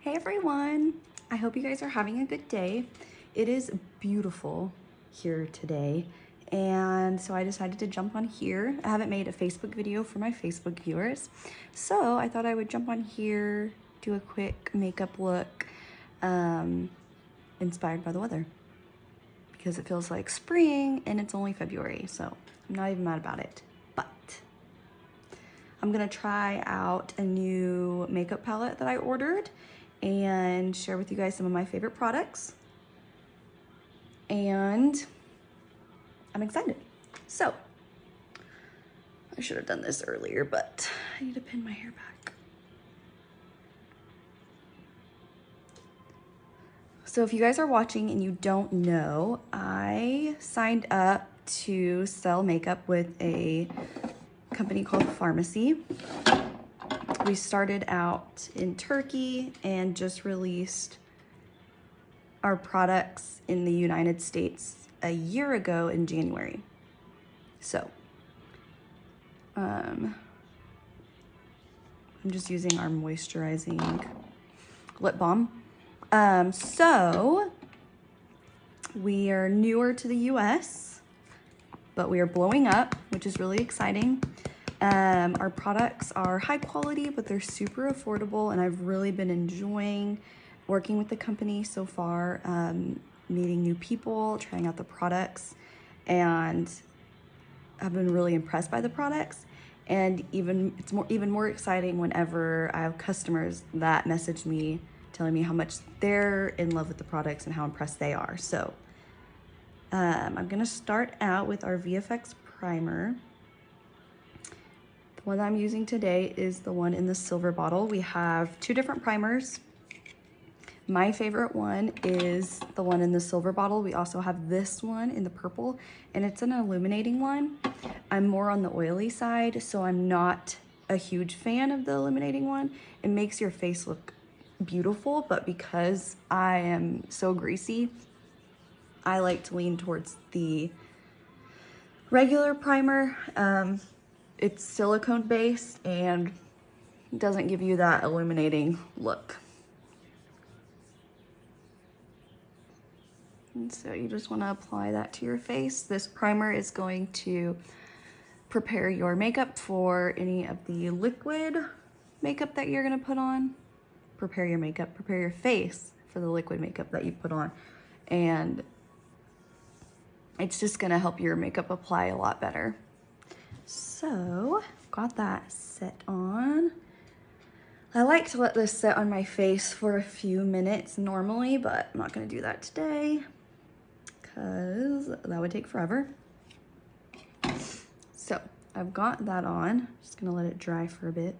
Hey everyone, I hope you guys are having a good day. It is beautiful here today, and so I decided to jump on here. I haven't made a Facebook video for my Facebook viewers, so I thought I would jump on here, do a quick makeup look, inspired by the weather, because it feels like spring and it's only February, so I'm not even mad about it. But I'm gonna try out a new makeup palette that I ordered and share with you guys some of my favorite products. And I'm excited. So, I should have done this earlier, but I need to pin my hair back. So if you guys are watching and you don't know, I signed up to sell makeup with a company called FARMASi. We started out in Turkey and just released our products in the United States a year ago in January. So, I'm just using our moisturizing lip balm. So we are newer to the US, but we are blowing up, which is really exciting. Our products are high quality, but they're super affordable, and I've really been enjoying working with the company so far, meeting new people, trying out the products, and I've been really impressed by the products. And it's even more exciting whenever I have customers that message me telling me how much they're in love with the products and how impressed they are. So I'm gonna start out with our VFX primer. The one I'm using today is the one in the silver bottle. We have two different primers. My favorite one is the one in the silver bottle. We also have this one in the purple, and it's an illuminating one. I'm more on the oily side, so I'm not a huge fan of the illuminating one. It makes your face look beautiful, but because I am so greasy, I like to lean towards the regular primer. It's silicone based and doesn't give you that illuminating look. And so you just want to apply that to your face. This primer is going to prepare your makeup for any of the liquid makeup that you're going to put on. Prepare your face for the liquid makeup that you put on. And it's just going to help your makeup apply a lot better. So, got that set on. I like to let this set on my face for a few minutes normally, but I'm not going to do that today because that would take forever. So, I've got that on. Just going to let it dry for a bit.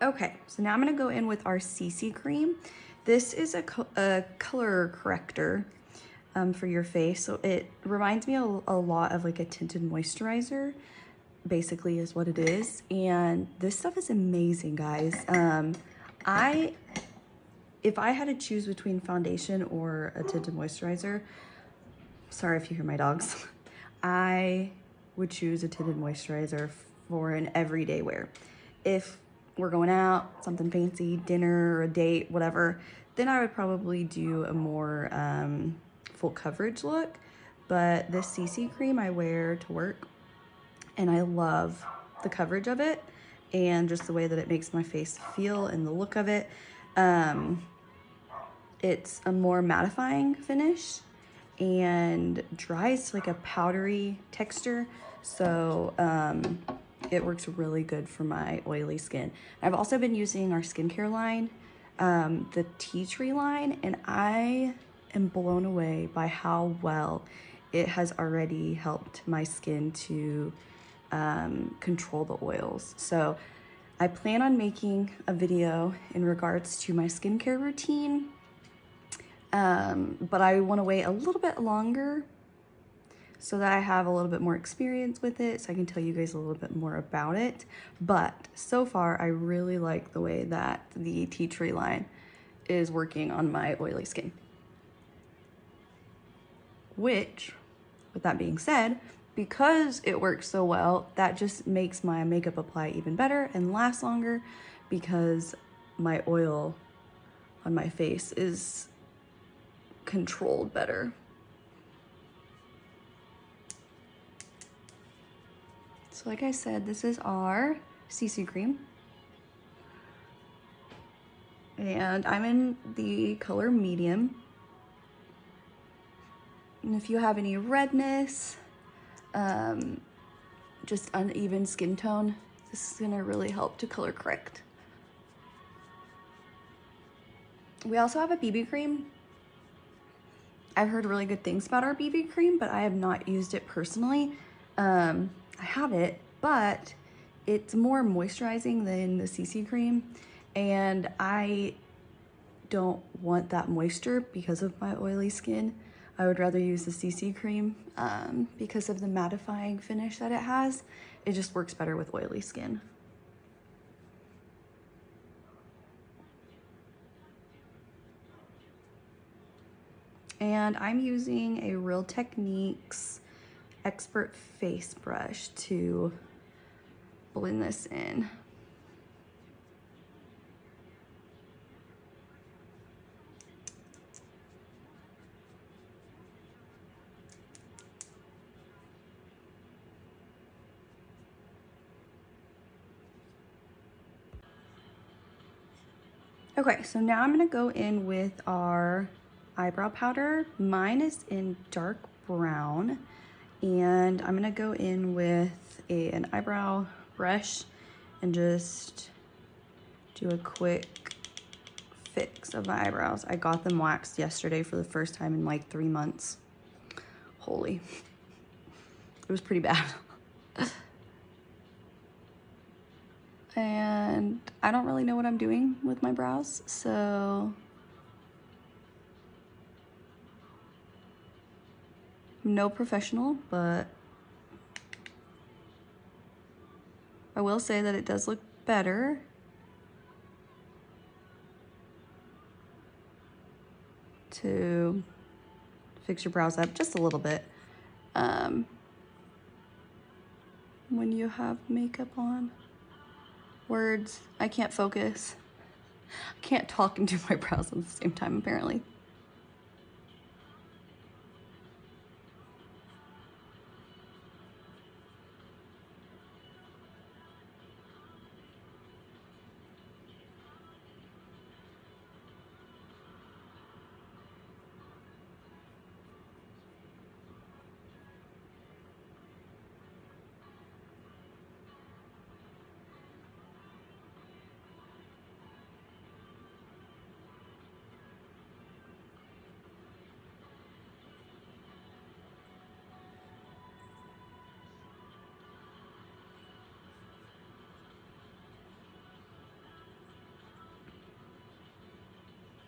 Okay, so now I'm gonna go in with our CC cream. This is a color corrector for your face. So it reminds me a lot of like a tinted moisturizer, basically is what it is. And this stuff is amazing, guys. If I had to choose between foundation or a tinted moisturizer, sorry if you hear my dogs, I would choose a tinted moisturizer for an everyday wear. If we're going out, something fancy, dinner or a date, whatever, then I would probably do a more full coverage look. But this CC cream I wear to work, and I love the coverage of it and just the way that it makes my face feel and the look of it. It's a more mattifying finish and dries to like a powdery texture. So it works really good for my oily skin. I've also been using our skincare line, the Tea Tree line, and I am blown away by how well it has already helped my skin to control the oils. So I plan on making a video in regards to my skincare routine, but I want to wait a little bit longer so that I have a little bit more experience with it, so I can tell you guys a little bit more about it. But so far, I really like the way that the Tea Tree line is working on my oily skin. Which, with that being said, because it works so well, that just makes my makeup apply even better and last longer because my oil on my face is controlled better. So like I said, this is our CC cream. And I'm in the color medium. And if you have any redness, just uneven skin tone, this is gonna really help to color correct. We also have a BB cream. I've heard really good things about our BB cream, but I have not used it personally. I have it, but it's more moisturizing than the CC cream, and I don't want that moisture because of my oily skin. I would rather use the CC cream because of the mattifying finish that it has. It just works better with oily skin. And I'm using a Real Techniques Expert Face Brush to blend this in. Okay, so now I'm gonna go in with our eyebrow powder. Mine is in dark brown, and I'm gonna go in with an eyebrow brush and just do a quick fix of my eyebrows. I got them waxed yesterday for the first time in like 3 months. Holy, it was pretty bad. And I don't really know what I'm doing with my brows, so I'm no professional, but I will say that it does look better. To fix your brows up just a little bit when you have makeup on. Words, I can't focus. I can't talk and do my brows at the same time, apparently.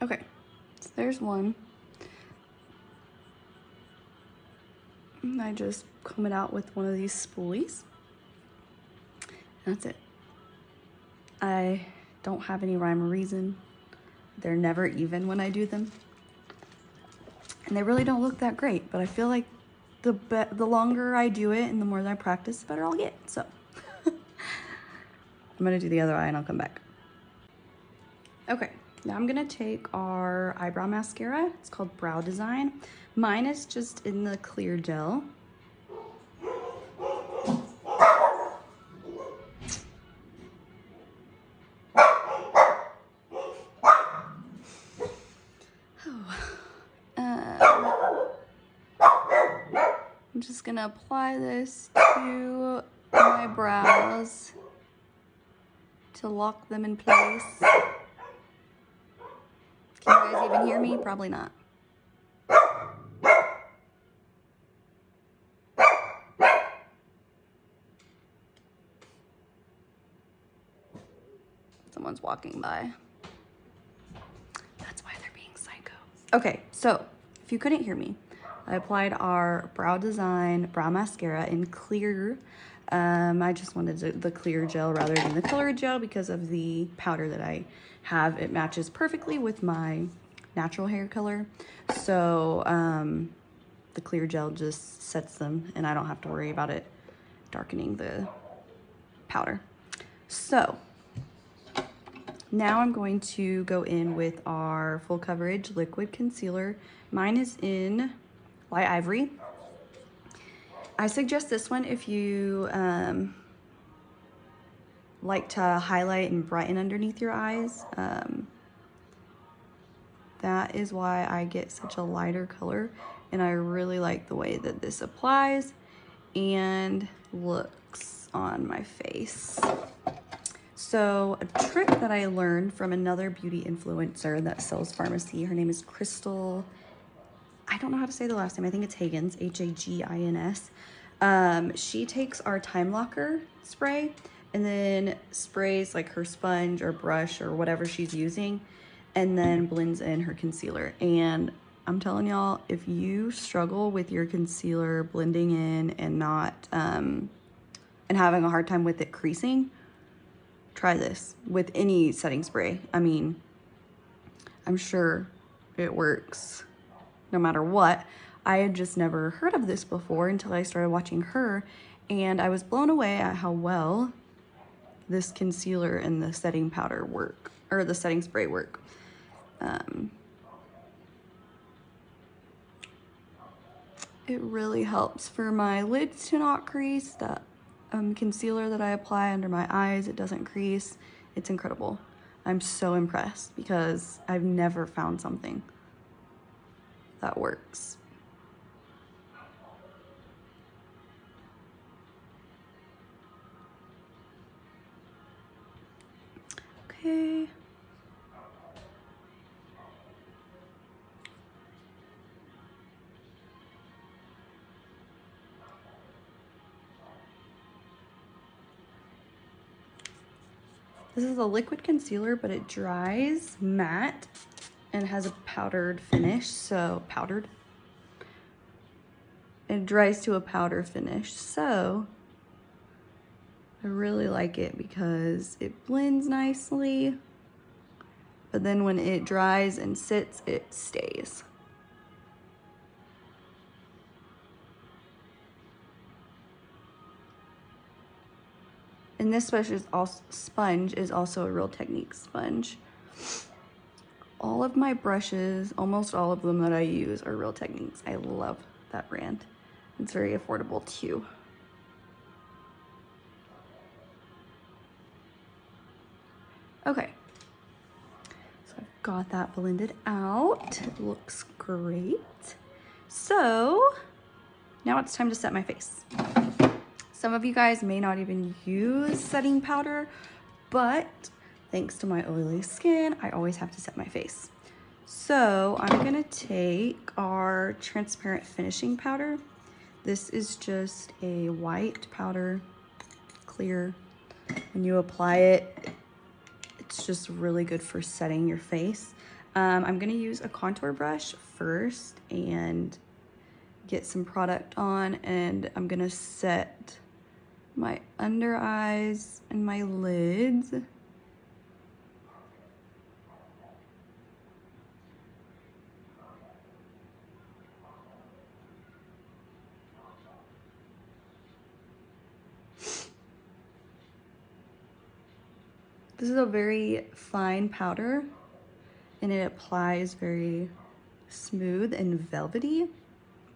Okay, so there's one. And I just comb it out with one of these spoolies. That's it. I don't have any rhyme or reason. They're never even when I do them. And they really don't look that great, but I feel like the longer I do it and the more that I practice, the better I'll get. So I'm gonna do the other eye and I'll come back. Okay, now I'm gonna take our eyebrow mascara. It's called Brow Design. Mine is just in the clear gel. I'm just gonna apply this to my brows to lock them in place. Can you guys even hear me? Probably not. Someone's walking by. That's why they're being psycho. Okay, so if you couldn't hear me, I applied our Brow Design Brow Mascara in clear. I just wanted the clear gel rather than the colored gel because of the powder that I have. It matches perfectly with my natural hair color. So the clear gel just sets them and I don't have to worry about it darkening the powder. So now I'm going to go in with our full coverage liquid concealer. Mine is in Light Ivory. I suggest this one if you like to highlight and brighten underneath your eyes. That is why I get such a lighter color, and I really like the way that this applies and looks on my face. So a trick that I learned from another beauty influencer that sells FARMASi, her name is Crystal, I don't know how to say the last name, I think it's Hagins, H-A-G-I-N-S. She takes our Time Locker spray and then sprays like her sponge or brush or whatever she's using, and then blends in her concealer. And I'm telling y'all, if you struggle with your concealer blending in and not, and having a hard time with it creasing, try this with any setting spray. I mean, I'm sure it works no matter what. I had just never heard of this before until I started watching her, and I was blown away at how well this concealer and the setting powder work, or the setting spray work. It really helps for my lids to not crease. That concealer that I apply under my eyes, it doesn't crease. It's incredible. I'm so impressed because I've never found something that works. Okay. This is a liquid concealer, but it dries matte and has a powdered finish, so powdered. It dries to a powder finish, so I really like it because it blends nicely, but then when it dries and sits, it stays. And this sponge is also a Real Technique sponge. All of my brushes, almost all of them that I use, are Real Techniques. I love that brand. It's very affordable too. Okay, so I've got that blended out. It looks great. So now it's time to set my face. Some of you guys may not even use setting powder, but thanks to my oily skin, I always have to set my face. So I'm gonna take our transparent finishing powder. This is just a white powder, clear. When you apply it, it's just really good for setting your face. I'm gonna use a contour brush first and get some product on, and I'm gonna set my under eyes and my lids. This is a very fine powder and it applies very smooth and velvety.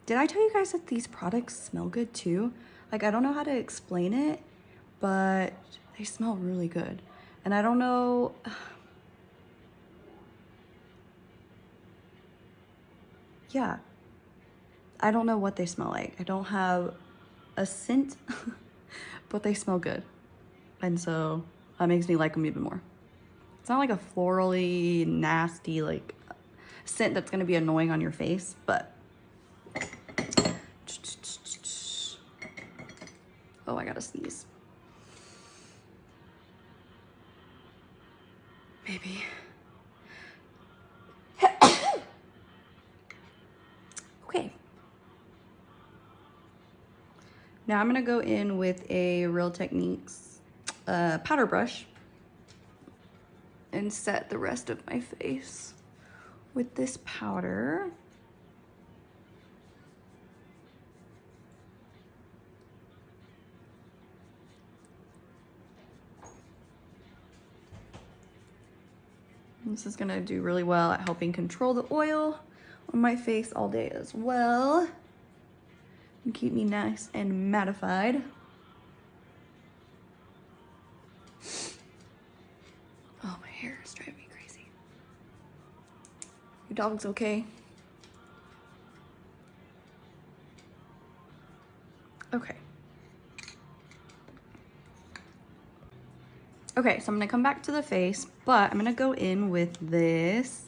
Did I tell you guys that these products smell good too? Like, I don't know how to explain it, but they smell really good. And I don't know, yeah, I don't know what they smell like. I don't have a scent, but they smell good. And so that makes me like them even more. It's not like a florally, nasty, like scent that's gonna be annoying on your face, but. Oh, I gotta sneeze. Maybe. Okay. Now I'm gonna go in with a Real Techniques powder brush and set the rest of my face with this powder. This is gonna do really well at helping control the oil on my face all day as well. And keep me nice and mattified. Oh, my hair is driving me crazy. Your dog's okay? Okay. Okay, so I'm gonna come back to the face, but I'm gonna go in with this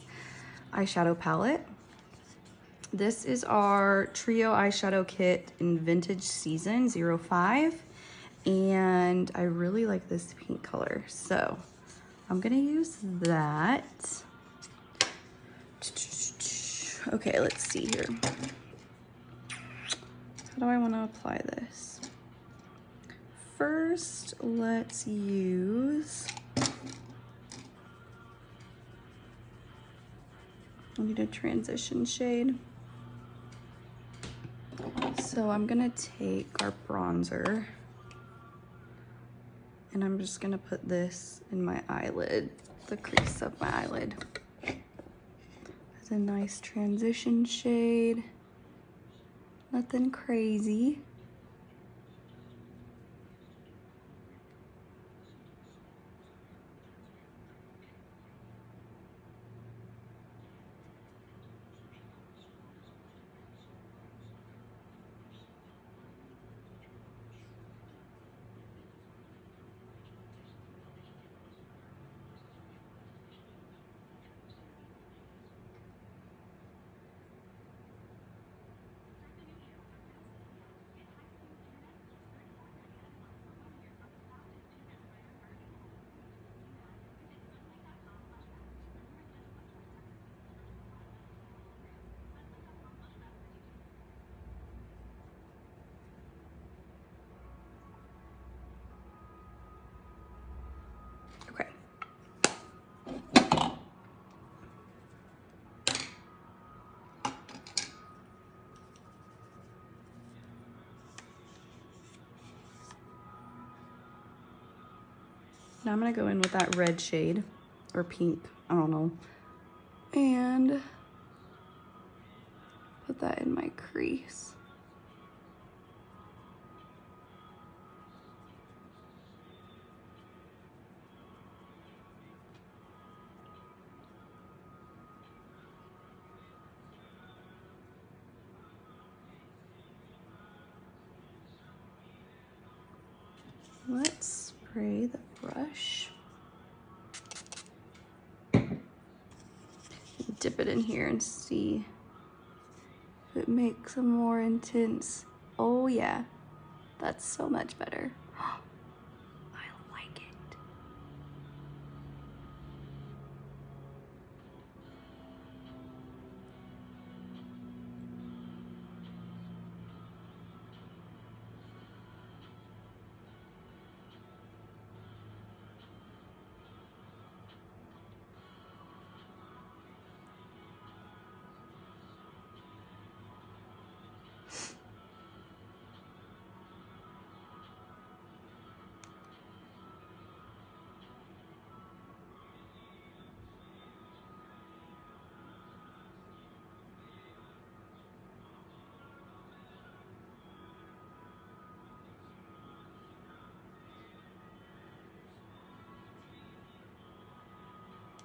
eyeshadow palette. This is our Trio eyeshadow kit in Vintage Season 05. And I really like this pink color. So I'm gonna use that. Okay, let's see here. How do I wanna apply this? First, let's use, I need a transition shade. So I'm gonna take our bronzer and I'm just gonna put this in my eyelid, the crease of my eyelid. It's a nice transition shade, nothing crazy. Okay. Now I'm gonna go in with that red shade, or pink, I don't know, and put that in my crease. Let's spray the brush. Dip it in here and see if it makes a more intense. Oh yeah, that's so much better. I like it.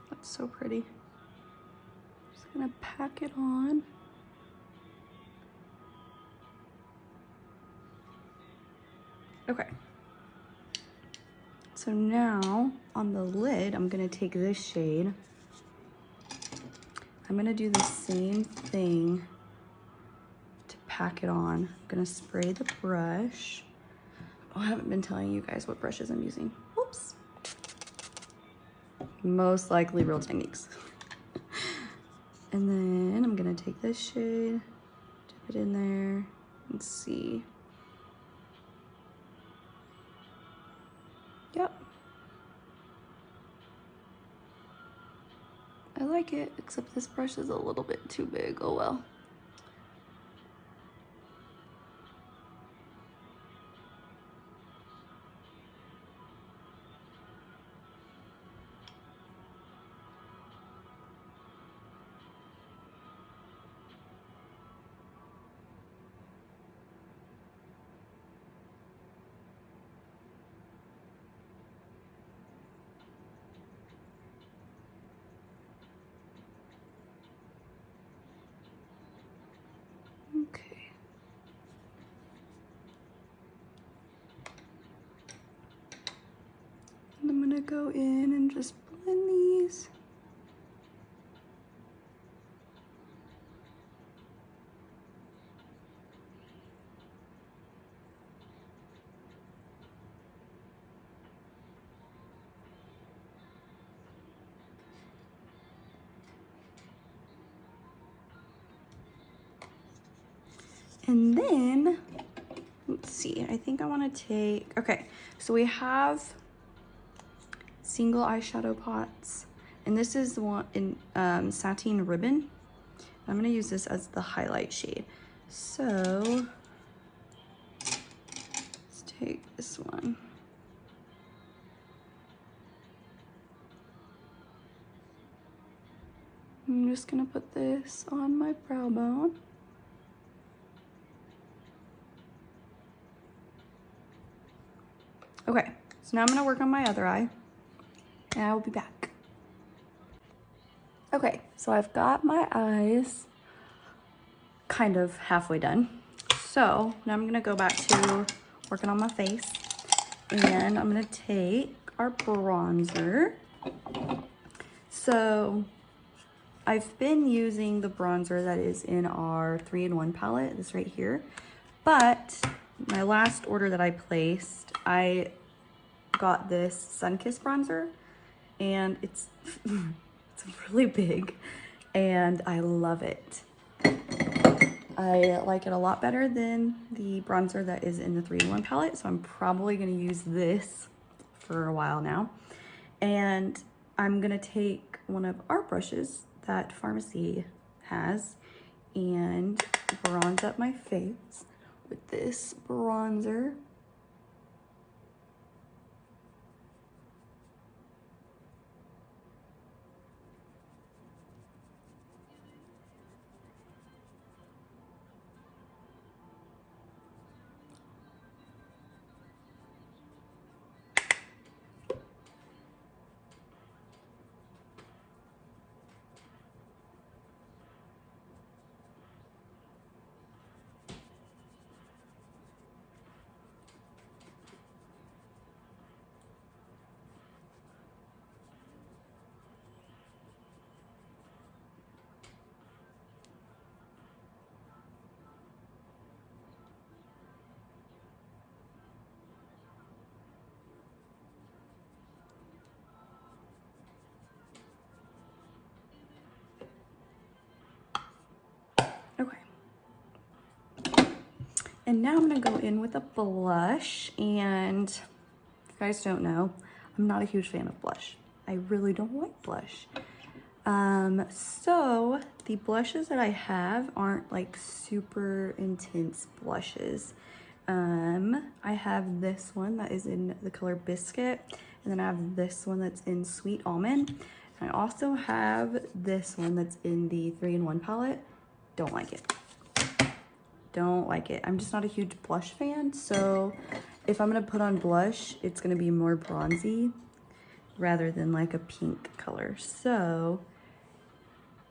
That's so pretty. Just gonna pack it on. Okay. So now on the lid, I'm gonna take this shade. I'm gonna do the same thing to pack it on. I'm gonna spray the brush. Oh, I haven't been telling you guys what brushes I'm using. Whoops. Most likely Real Techniques. And then I'm gonna take this shade, dip it in there, and see. Yep. I like it, except this brush is a little bit too big. Oh well. gonna go in and just blend these. And then, let's see, I think I wanna take, okay, so we have single eyeshadow pots, and this is the one in sateen ribbon. I'm gonna use this as the highlight shade. So, let's take this one. I'm just gonna put this on my brow bone. Okay, so now I'm gonna work on my other eye, and I will be back. Okay, so I've got my eyes kind of halfway done. So now I'm gonna go back to working on my face, and I'm gonna take our bronzer. So I've been using the bronzer that is in our 3-in-1 palette, this right here, but my last order that I placed, I got this Sun-Kissed bronzer, and it's it's really big, and I love it. I like it a lot better than the bronzer that is in the 3-in-1 palette, so I'm probably gonna use this for a while now. And I'm gonna take one of our brushes that FARMASi has and bronze up my face with this bronzer. Okay. And now I'm gonna go in with a blush, and if you guys don't know, I'm not a huge fan of blush. I really don't like blush. So the blushes that I have aren't like super intense blushes. I have this one that is in the color Biscuit, and then I have this one that's in Sweet Almond. And I also have this one that's in the 3-in-1 palette. Don't like it. Don't like it. I'm just not a huge blush fan, so if I'm gonna put on blush, it's gonna be more bronzy rather than like a pink color. So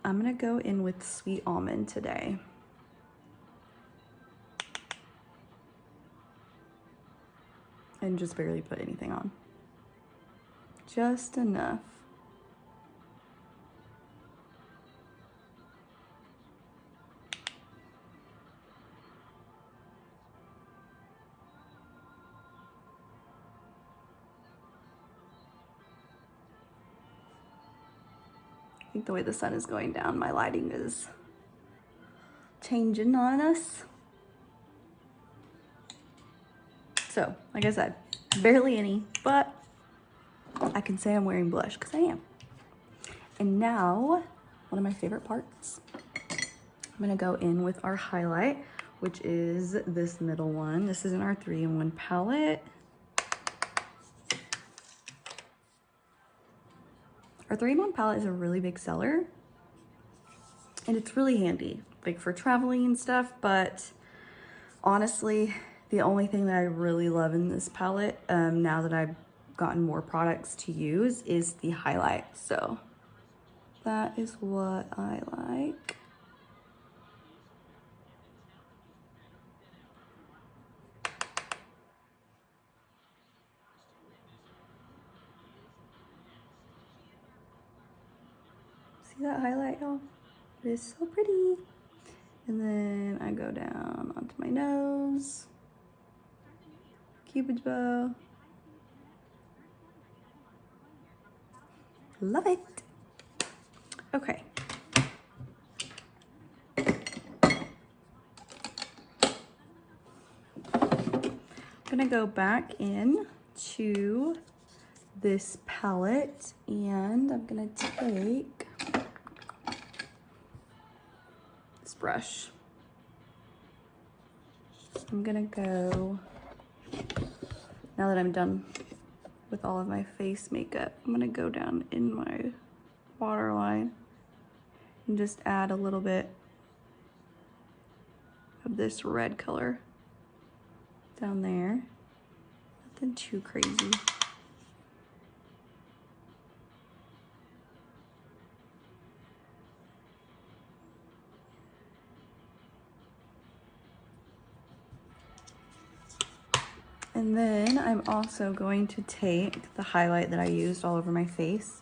I'm gonna go in with Sweet Almond today. And just barely put anything on. Just enough. I think the way the sun is going down, my lighting is changing on us. So, like I said, barely any, but I can say I'm wearing blush because I am. And now, one of my favorite parts, I'm gonna go in with our highlight, which is this middle one. This is in our 3-in-1 palette. Our 3-in-1 palette is a really big seller, and it's really handy, like for traveling and stuff, but honestly, the only thing that I really love in this palette, now that I've gotten more products to use, is the highlight. So that is what I like. See that highlight, y'all? It is so pretty. And then I go down onto my nose. Cupid's bow. Love it. Okay. I'm gonna go back in to this palette and I'm gonna take this brush. I'm gonna go, now that I'm done with all of my face makeup, I'm gonna go down in my waterline and just add a little bit of this red color down there. Nothing too crazy. And then I'm also going to take the highlight that I used all over my face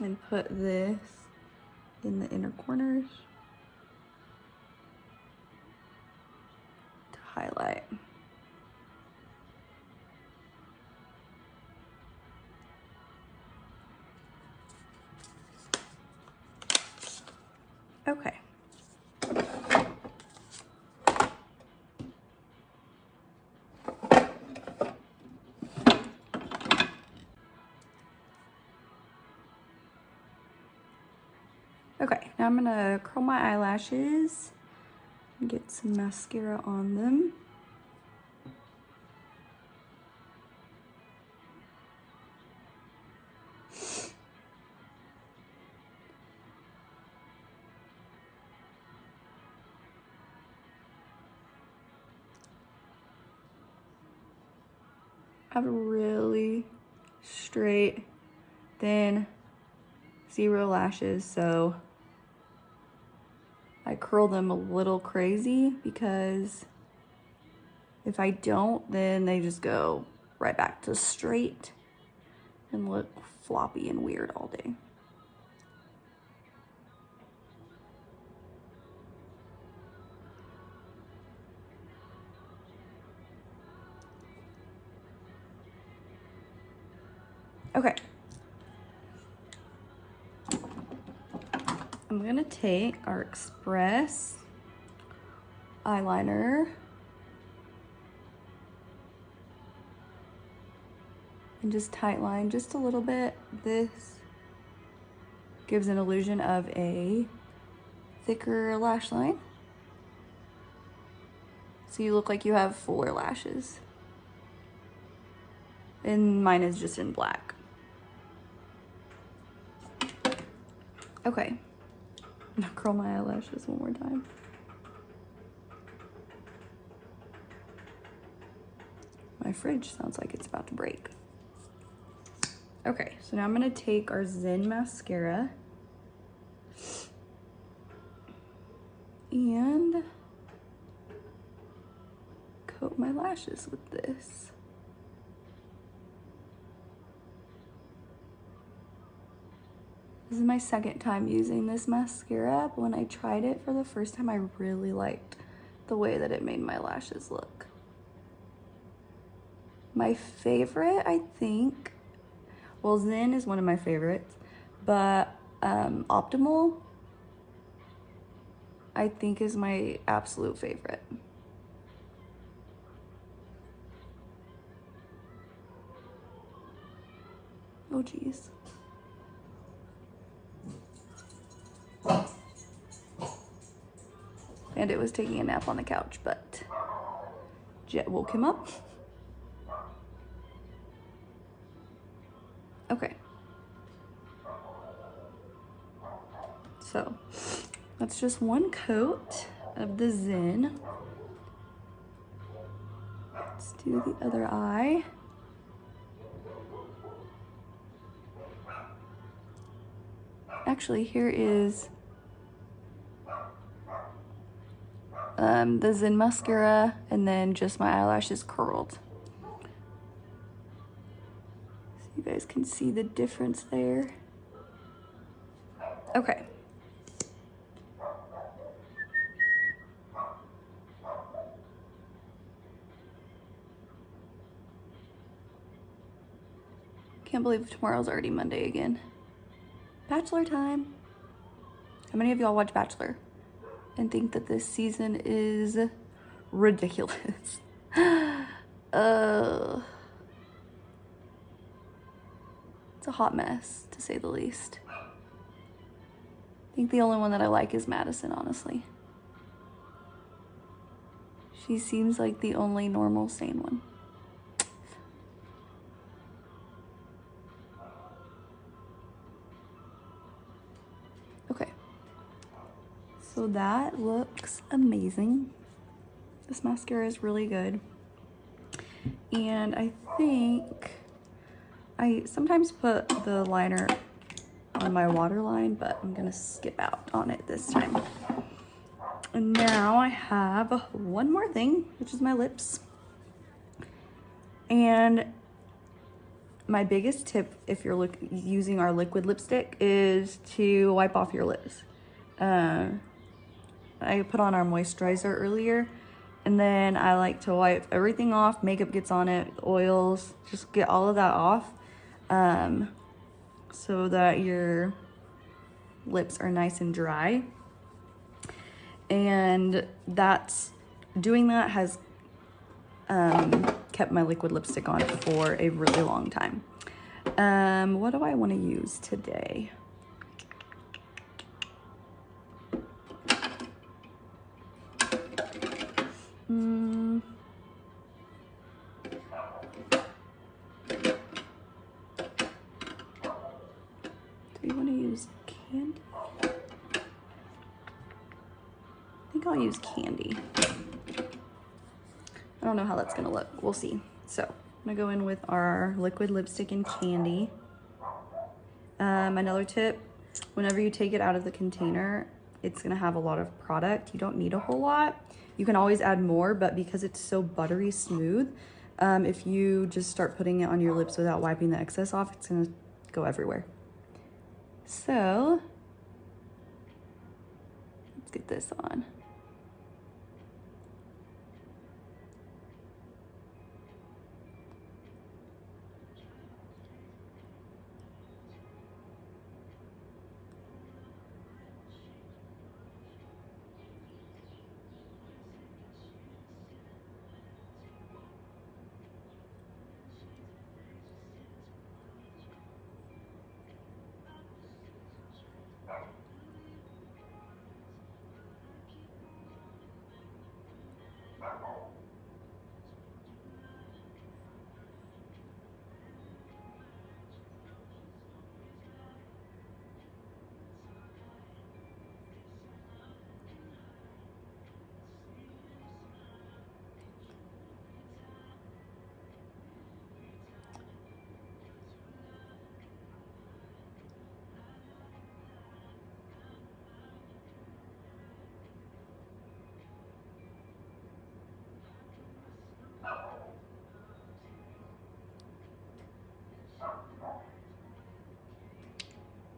and put this in the inner corners to highlight. Okay. Okay, now I'm gonna curl my eyelashes and get some mascara on them. I have really straight, thin, zero lashes, so I curl them a little crazy because if I don't, then they just go right back to straight and look floppy and weird all day. Okay. I'm gonna take our Express eyeliner and just tight line just a little bit. This gives an illusion of a thicker lash line, so you look like you have fuller lashes. And mine is just in black. Okay, now curl my eyelashes one more time. My fridge sounds like it's about to break. Okay, so now I'm gonna take our Zen mascara and coat my lashes with this. This is my second time using this mascara, but when I tried it for the first time, I really liked the way that it made my lashes look. My favorite, I think, well, Zen is one of my favorites, but Optimal, I think, is my absolute favorite. Oh, geez. And it was taking a nap on the couch, but Jet woke him up. Okay. So that's just one coat of the Zen. Let's do the other eye. Actually, here is the Zen mascara and then just my eyelashes curled. So you guys can see the difference there. Okay. Can't believe tomorrow's already Monday again. Bachelor time. How many of y'all watch Bachelor and think that this season is ridiculous? It's a hot mess, to say the least. I think the only one that I like is Madison, honestly. She seems like the only normal, sane one. Okay. So that looks amazing. This mascara is really good. And I think I sometimes put the liner on my waterline, but I'm gonna skip out on it this time. And now I have one more thing, which is my lips. And my biggest tip if you're using our liquid lipstick is to wipe off your lips. I put on our moisturizer earlier, and then I like to wipe everything off. Makeup gets on it, oils, just get all of that off, so that your lips are nice and dry. And doing that has kept my liquid lipstick on for a really long time. What do I want to use today? Do we want to use candy? I think I'll use candy. I don't know how that's gonna look. We'll see. So I'm gonna go in with our liquid lipstick and candy. Another tip, whenever you take it out of the container, it's gonna have a lot of product. You don't need a whole lot. You can always add more, but because it's so buttery smooth, if you just start putting it on your lips without wiping the excess off, it's gonna go everywhere. So let's get this on.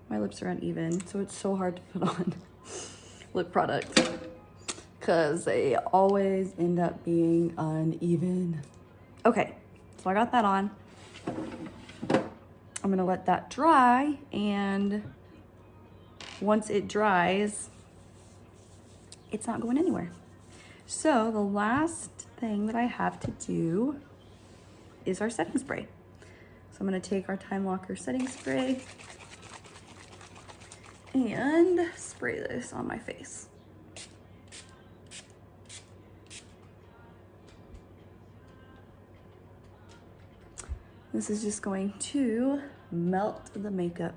My lips are uneven, so it's so hard to put on lip product because they always end up being uneven. Okay, so I got that on. I'm gonna let that dry, and once it dries, it's not going anywhere. So the last thing that I have to do is our setting spray. So I'm gonna take our Time Locker setting spray and spray this on my face. This is just going to melt the makeup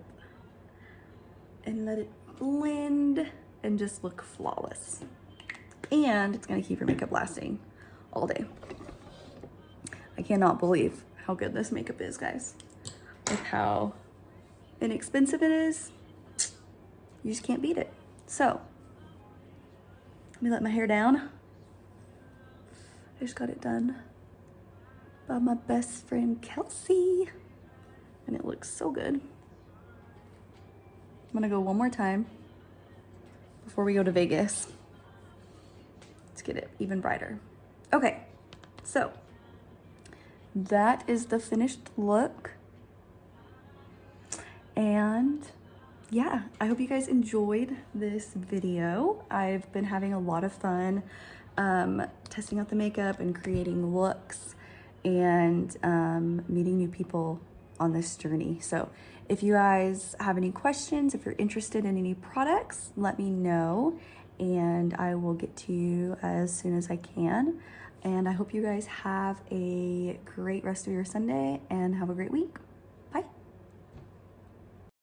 and let it blend and just look flawless. And it's gonna keep your makeup lasting all day. I cannot believe how good this makeup is, guys. With how inexpensive it is, you just can't beat it. So, let me let my hair down. I just got it done by my best friend, Kelsey. And it looks so good. I'm gonna go one more time before we go to Vegas. Let's get it even brighter. Okay, so that is the finished look. And yeah, I hope you guys enjoyed this video. I've been having a lot of fun testing out the makeup and creating looks and meeting new people on this journey. So if you guys have any questions, if you're interested in any products, let me know and I will get to you as soon as I can. And I hope you guys have a great rest of your Sunday and have a great week.